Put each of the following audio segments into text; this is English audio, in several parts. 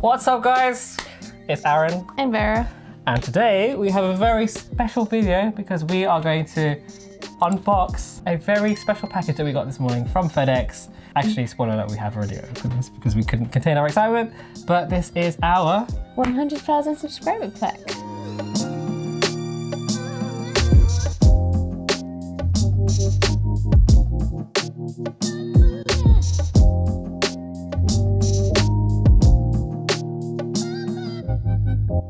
What's up, guys? It's Aaron and Vera. And today we have a very special video because we are going to unbox a very special package that we got this morning from FedEx. Actually, spoiler alert, we have already opened this because we couldn't contain our excitement, but this is our 100,000 subscriber pack.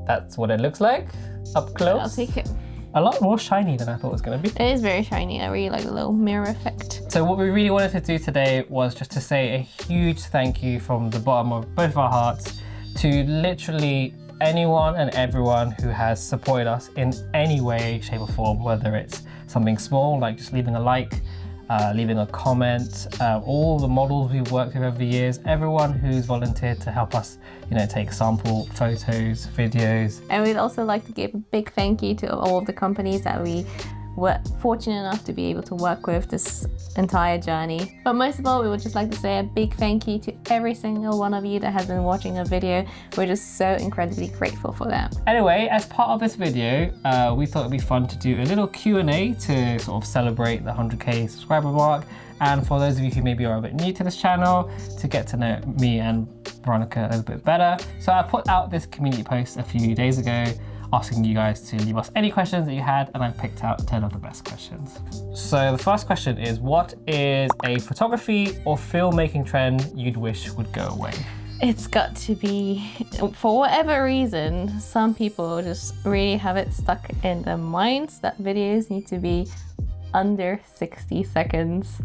That's what it looks like up close. I'll take it. A lot more shiny than I thought it was going to be. It is very shiny. I really like the little mirror effect. So what we really wanted to do today was just to say a huge thank you from the bottom of both of our hearts to literally anyone and everyone who has supported us in any way, shape or form, whether it's something small like just leaving a like, leaving a comment, all the models we've worked with over the years, everyone who's volunteered to help us, take sample photos, videos. And we'd also like to give a big thank you to all of the companies that we were fortunate enough to be able to work with this entire journey. But most of all, we would just like to say a big thank you to every single one of you that has been watching our video. We're just so incredibly grateful for that. Anyway, as part of this video, we thought it'd be fun to do a little Q&A to sort of celebrate the 100k subscriber mark. And for those of you who maybe are a bit new to this channel, to get to know me and Veronica a little bit better. So I put out this community post a few days ago asking you guys to leave us any questions that you had, and I've picked out 10 of the best questions. So the first question is, what is a photography or filmmaking trend you'd wish would go away? It's got to be, for whatever reason, some people just really have it stuck in their minds that videos need to be under 60 seconds.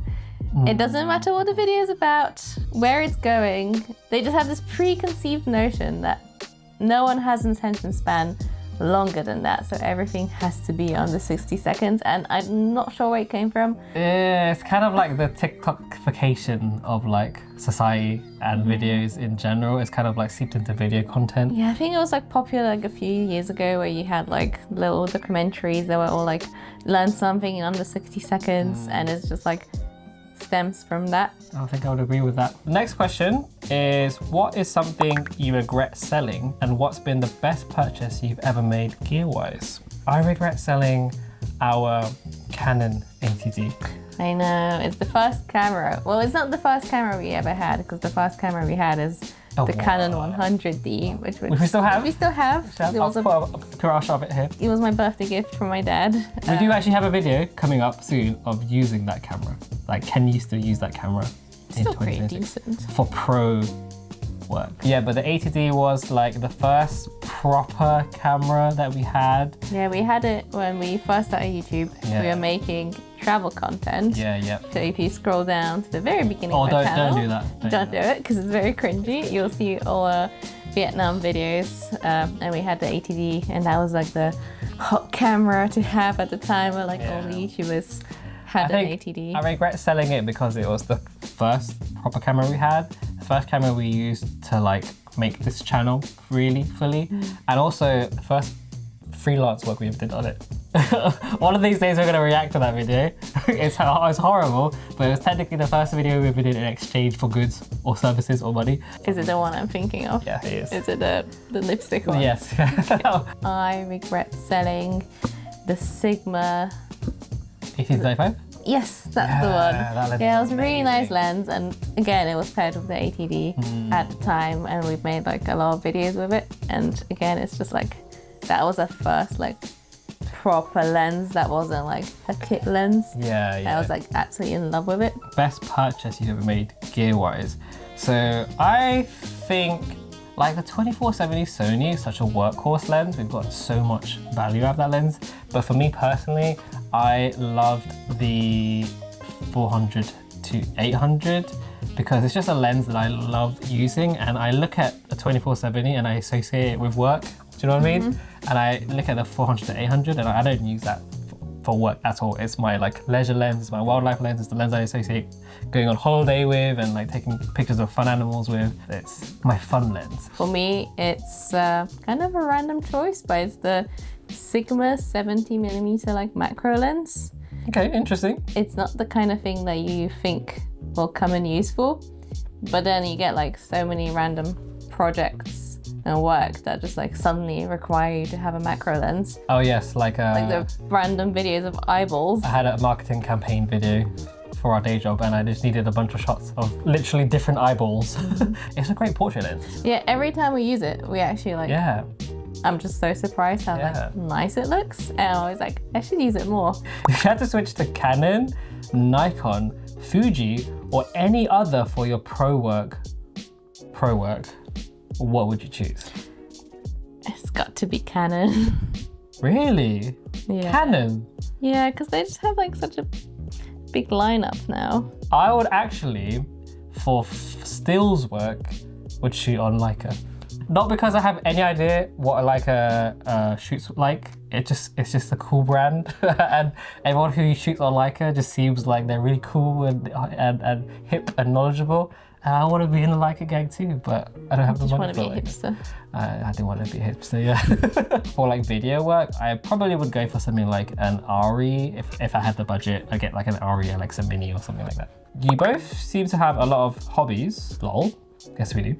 It doesn't matter what the video is about, where it's going. They just have this preconceived notion that no one has an attention span longer than that, so everything has to be under 60 seconds, and I'm not sure where it came from. Yeah, it's kind of like the TikTokification of like society and videos in general. It's kind of like seeped into video content. Yeah, I think it was like popular like a few years ago where you had like little documentaries that were all like learn something in under 60 seconds, and it's just like stems from that. I think I would agree with that. The next question is, what is something you regret selling and what's been the best purchase you've ever made gear-wise? I regret selling our Canon 80D. I know, it's the first camera. Well, it's not the first camera we ever had, because the first camera we had is the Canon 100D, which we still have. We still have. I'll put a picture of it here. It was my birthday gift from my dad. We do actually have a video coming up soon of using that camera. Like, can you still use that camera in Still pretty 2026 decent. for pro work? Yeah, but the 80D was like the first proper camera that we had. Yeah, we had it when we first started YouTube. Yeah. We were making travel content. Yeah. So if you scroll down to the very beginning of our channel, don't do that. Don't do it because it's very cringy. You'll see all our Vietnam videos, and we had the 80D, and that was like the hot camera to have at the time, where like all the YouTubers had an 80D. I regret selling it because it was the first proper camera we had, the first camera we used to like make this channel really fully, and also the first freelance work we ever did on it. One of these days we're going to react to that video. It's horrible, but it was technically the first video we ever did in exchange for goods or services or money. Is it the one I'm thinking of? Yeah, it is. Is it the lipstick one? Yes. I regret selling the Sigma 1835? Yes, that's the one. That lens Yeah, it was is a really amazing. nice lens, and again, it was paired with the 80D at the time, and we've made like a lot of videos with it. And again, it's just like that was our first like proper lens that wasn't like a kit lens. Yeah. I was like absolutely in love with it. Best purchase you've ever made gear-wise. So I think like the 24-70 Sony is such a workhorse lens. We've got so much value out of that lens. But for me personally, I loved the 400 to 800 because it's just a lens that I love using, and I look at a 24-70 and I associate it with work. Do you know what I mean? And I look at the 400 to 800 and I don't use that for work at all. It's my like leisure lens, it's my wildlife lens, it's the lens I associate going on holiday with and like taking pictures of fun animals with. It's my fun lens. For me, it's kind of a random choice, but it's the Sigma 70mm like macro lens. Okay, interesting. It's not the kind of thing that you think will come in useful, but then you get like so many random projects and work that just like suddenly require you to have a macro lens. Oh yes, like The random videos of eyeballs. I had a marketing campaign video for our day job and I just needed a bunch of shots of literally different eyeballs. It's a great portrait lens. Yeah, every time we use it, we actually like, Yeah. I'm just so surprised how like nice it looks. And I was like, I should use it more. If you had to switch to Canon, Nikon, Fuji, or any other for your pro work, what would you choose? It's got to be Canon. Really? Yeah. Canon? Yeah, because they just have like such a big lineup now. I would actually, for stills work, would shoot on Leica. Not because I have any idea what a Leica shoots like. It's just a cool brand, and everyone who shoots on Leica just seems like they're really cool and hip and knowledgeable. And I want to be in the Leica gang too, but I don't have the money for it. Just want to be a hipster. I do want to be a hipster, yeah. For like video work, I probably would go for something like an RE. If I had the budget, I'd get like an RE Alexa Mini or something like that. You both seem to have a lot of hobbies, lol. Yes, we do.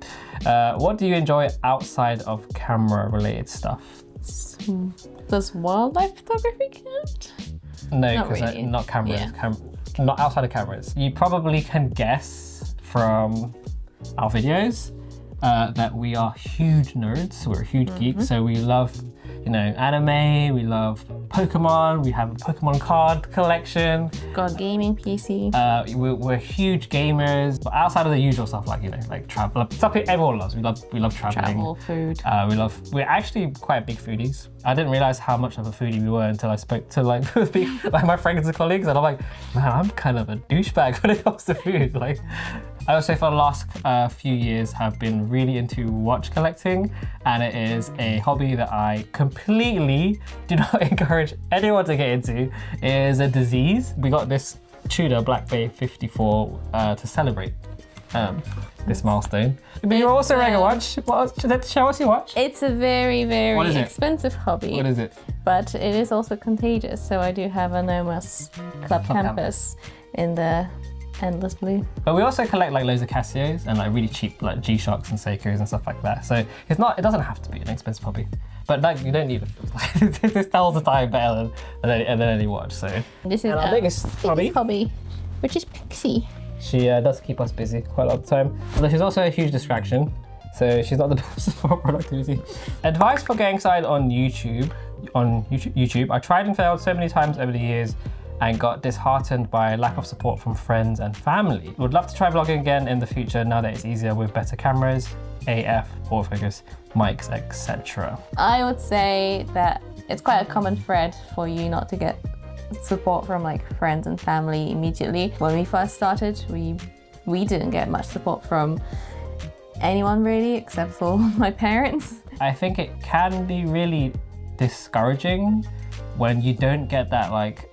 What do you enjoy outside of camera-related stuff? Does wildlife photography count? No, Not because really. not cameras. Yeah. Not outside of cameras. You probably can guess from our videos that we are huge nerds. We're huge geeks, so we love, anime. We love Pokemon. We have a Pokemon card collection. Got a gaming PC. We're huge gamers, but outside of the usual stuff like travel, stuff everyone loves. We love traveling. Travel, food. We're actually quite big foodies. I didn't realize how much of a foodie we were until I spoke to like my friends and colleagues, and I'm like, man, I'm kind of a douchebag when it comes to food. Like, I also for the last few years have been really into watch collecting, and it is a hobby that I completely do not encourage anyone to get into. It is a disease. We got this Tudor Black Bay 54 to celebrate this milestone. But you're also wearing a watch. Show us your watch. It's a very, very expensive hobby. What is it? But it is also contagious. So I do have a Nomos Club Campus in the Endless Blue. But we also collect like loads of Casios and like really cheap like G-Shocks and Seikos and stuff like that. So it doesn't have to be an expensive hobby. But like you don't need it. This tells the time better than any watch. So this is our biggest hobby, which is Pixie. She does keep us busy quite a lot of the time. Although she's also a huge distraction. So she's not the best for productivity. Advice for getting started on YouTube. I tried and failed so many times over the years and got disheartened by lack of support from friends and family. Would love to try vlogging again in the future now that it's easier with better cameras, AF, autofocus, mics, etc. I would say that it's quite a common thread for you not to get support from like friends and family immediately. When we first started, we didn't get much support from anyone really, except for my parents. I think it can be really discouraging when you don't get that like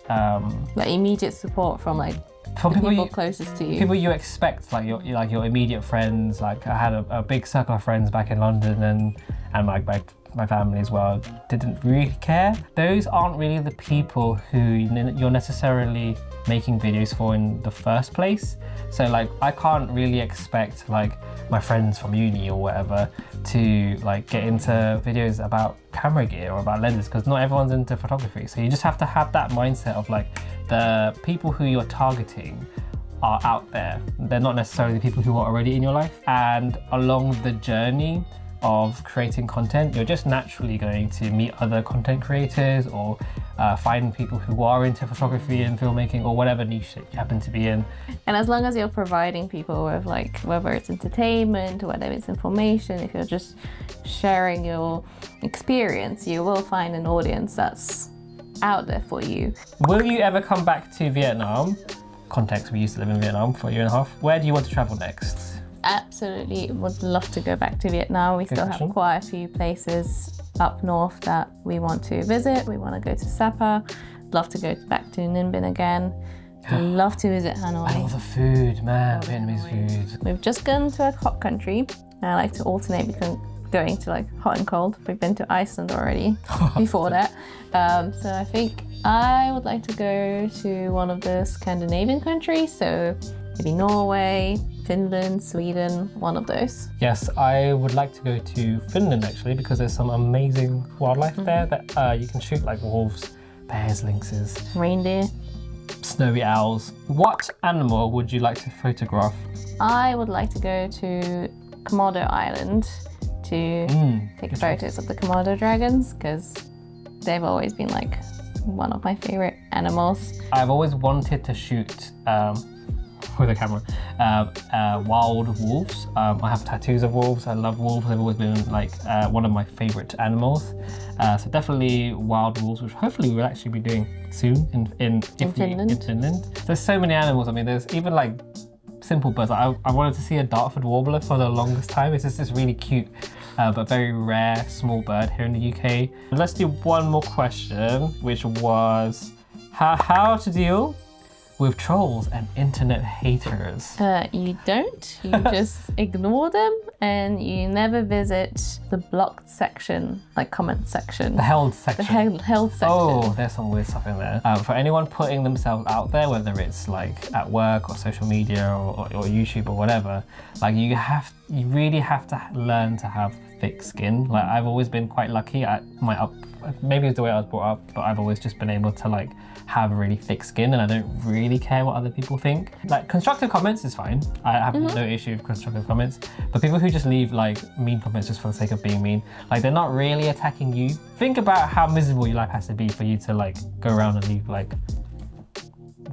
immediate support from like from people closest to you. People you expect, like your immediate friends. Like I had a big circle of friends back in London, and my family as well didn't really care. Those aren't really the people who you're necessarily making videos for in the first place. So like I can't really expect like my friends from uni or whatever to like get into videos about camera gear or about lenses, because not everyone's into photography. So you just have to have that mindset of like the people who you're targeting are out there. They're not necessarily the people who are already in your life. And along the journey of creating content, you're just naturally going to meet other content creators or find people who are into photography and filmmaking or whatever niche that you happen to be in. And as long as you're providing people with like, whether it's entertainment or whether it's information, if you're just sharing your experience, you will find an audience that's out there for you. Will you ever come back to Vietnam? Context, we used to live in Vietnam for a year and a half. Where do you want to travel next? Absolutely would love to go back to Vietnam. We still have quite a few places up north that we want to visit. We want to go to Sapa. Love to go back to Ninh Bình again. Love to visit Hanoi. I love the food, man. Vietnamese food. We've just gone to a hot country. I like to alternate between going to like hot and cold. We've been to Iceland already before that. So I think I would like to go to one of the Scandinavian countries. So maybe Norway, Finland, Sweden, one of those. Yes, I would like to go to Finland actually because there's some amazing wildlife there that you can shoot, like wolves, bears, lynxes, Reindeer. snowy owls. What animal would you like to photograph? I would like to go to Komodo Island to take photos of the Komodo dragons because they've always been like one of my favorite animals. I've always wanted to shoot with a camera wild wolves. I have tattoos of wolves. I love wolves. They've always been like one of my favorite animals. So definitely wild wolves, which hopefully we'll actually be doing soon in Finland. There's so many animals. I mean, there's even like simple birds. I wanted to see a Dartford warbler for the longest time. It's just this really cute but very rare small bird here in the UK. Let's do one more question, which was how to deal with trolls and internet haters. You don't. You just ignore them and you never visit the blocked section, like comment section. The held section. The held section. Oh, there's some weird stuff in there. For anyone putting themselves out there, whether it's like at work or social media or YouTube or whatever, like you really have to learn to have thick skin. Like I've always been quite lucky at maybe it's the way I was brought up, but I've always just been able to like have a really thick skin and I don't really care what other people think. Like constructive comments is fine. I have no issue with constructive comments, but people who just leave like mean comments just for the sake of being mean, like they're not really attacking you. Think about how miserable your life has to be for you to like go around and leave like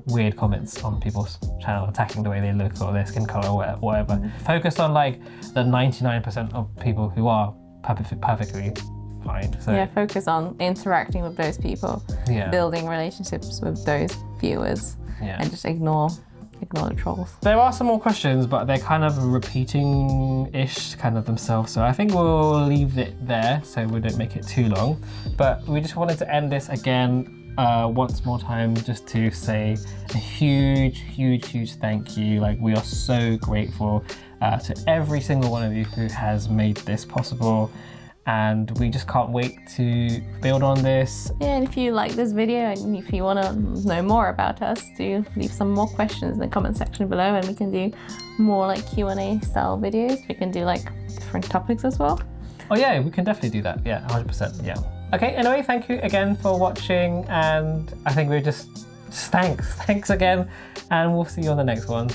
weird comments on people's channel attacking the way they look or their skin color or whatever. Focus on like the 99% of people who are perfectly fine. So yeah, focus on interacting with those people, building relationships with those viewers, and just ignore the trolls. There are some more questions, but they're kind of repeating-ish kind of themselves. So I think we'll leave it there so we don't make it too long. But we just wanted to end this again once more time just to say a huge thank you. Like we are so grateful to every single one of you who has made this possible. And we just can't wait to build on this. Yeah, and if you like this video and if you want to know more about us, do leave some more questions in the comment section below and we can do more like Q&A style videos. We can do like different topics as well. Oh yeah, we can definitely do that. Yeah, 100%, yeah. Okay, anyway, thank you again for watching and I think we're just thanks again and we'll see you on the next one.